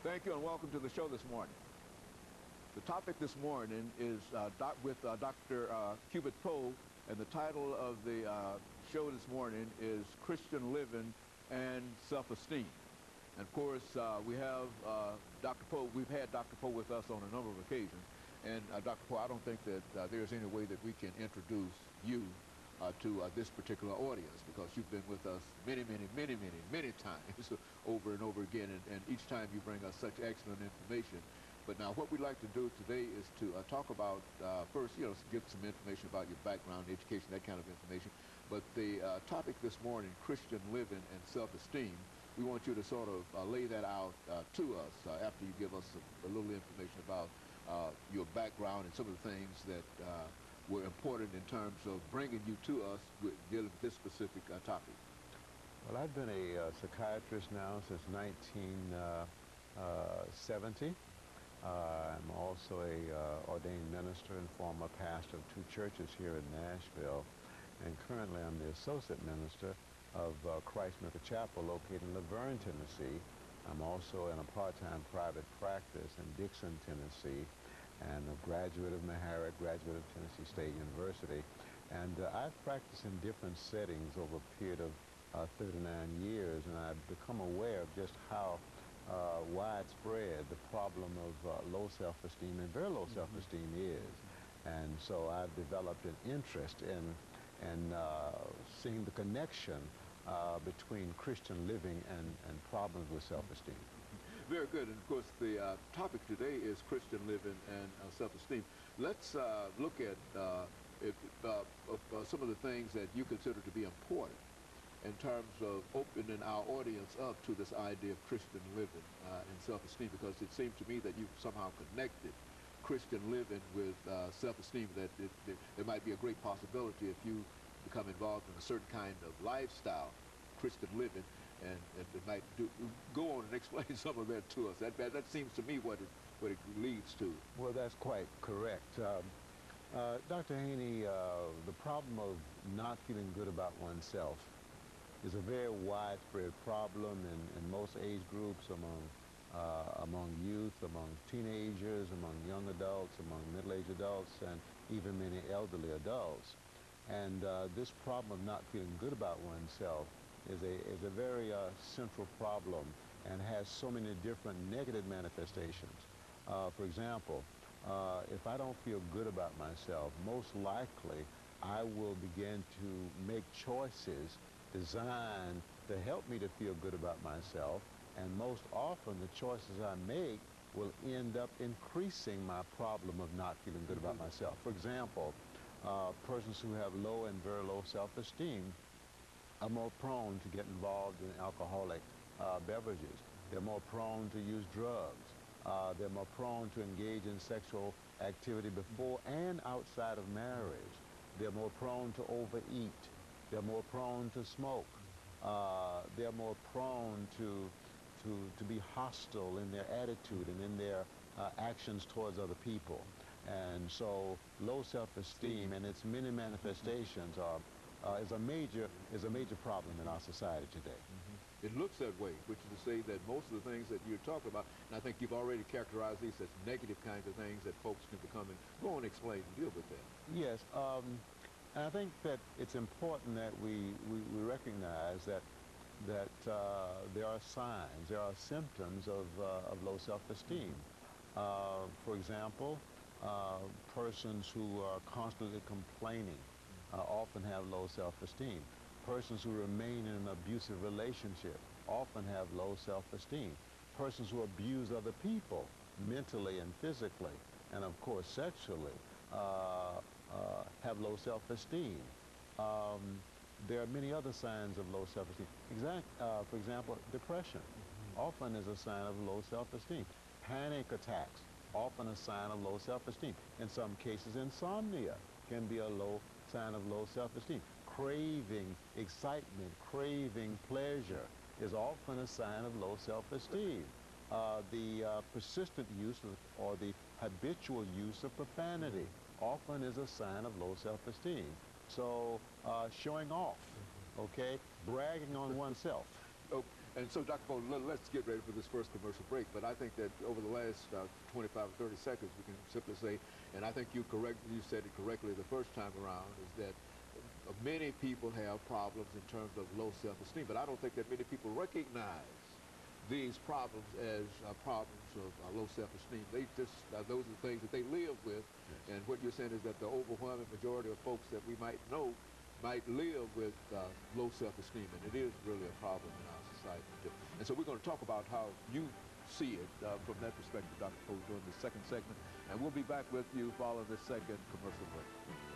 Thank you and welcome to the show this morning. The topic this morning is with Dr. CPoe, and the title of the show this morning is Christian Living and Self-Esteem. And of course, we have Dr. Poe. We've had Dr. Poe with us on a number of occasions. And Dr. Poe, I don't think that there's any way that we can introduce you to this particular audience, because you've been with us many times over and over again, and each time you bring us such excellent information. But now what we'd like to do today is to talk about, first, give some information about your background, education, that kind of information. But the topic this morning, Christian living and self-esteem, we want you to sort of lay that out to us after you give us a little information about your background and some of the things that were important in terms of bringing you to us with dealing with this specific topic. Well, I've been a psychiatrist now since 1970. I'm also a ordained minister and former pastor of 2 churches here in Nashville. And currently I'm the associate minister of Christ Miracle Chapel located in Laverne, Tennessee. I'm also in a part-time private practice in Dixon, Tennessee, and a graduate of Meharry, graduate of Tennessee State University. And I've practiced in different settings over a period of 39 years, and I've become aware of just how widespread the problem of low self-esteem and very low self-esteem is. And so I've developed an interest in seeing the connection between Christian living and problems with self-esteem. Very good. And of course, the topic today is Christian living and self-esteem. Let's look at some of the things that you consider to be important in terms of opening our audience up to this idea of Christian living and self-esteem, because it seems to me that you've somehow connected Christian living with self-esteem, that there might be a great possibility if you become involved in a certain kind of lifestyle, Christian living, and it might go on and explain some of that to us. That seems to me what it leads to. Well, that's quite correct. Dr. Haney, the problem of not feeling good about oneself is a very widespread problem in most age groups, among youth, among teenagers, among young adults, among middle-aged adults, and even many elderly adults. And this problem of not feeling good about oneself is a very central problem and has so many different negative manifestations. For example, if I don't feel good about myself, most likely I will begin to make choices designed to help me to feel good about myself, and most often the choices I make will end up increasing my problem of not feeling good about myself. For example, persons who have low and very low self-esteem are more prone to get involved in alcoholic beverages. They're more prone to use drugs. They're more prone to engage in sexual activity before and outside of marriage. They're more prone to overeat. They're more prone to smoke. They're more prone to be hostile in their attitude and in their actions towards other people. And so low self-esteem and its many manifestations is a major problem in our society today. It looks that way, which is to say that most of the things that you're talking about, and I think you've already characterized these as negative kinds of things that folks can become, and go on and explain and deal with that. Yes, and I think that it's important that we recognize that there are signs, there are symptoms of low self-esteem. For example, persons who are constantly complaining often have low self-esteem. Persons who remain in an abusive relationship often have low self-esteem. Persons who abuse other people mentally and physically, and of course sexually, have low self-esteem. There are many other signs of low self-esteem. For example, depression often is a sign of low self-esteem. Panic attacks, often a sign of low self-esteem. In some cases, insomnia can be a sign of low self-esteem. Craving excitement, craving pleasure is often a sign of low self-esteem. The persistent use or the habitual use of profanity often is a sign of low self-esteem. So showing off, okay, bragging on oneself, Oh, and so, Dr. Poe, let's get ready for this first commercial break. But I think that over the last 25 or 30 seconds, we can simply say, and I think you said it correctly the first time around, is that many people have problems in terms of low self-esteem. But I don't think that many people recognize these problems as problems of low self-esteem. They just, those are the things that they live with. Yes. And what you're saying is that the overwhelming majority of folks that we might know might live with low self-esteem, and it is really a problem in our society. And so we're going to talk about how you see it from that perspective, Dr. Poe, during the second segment. And we'll be back with you following this second commercial break.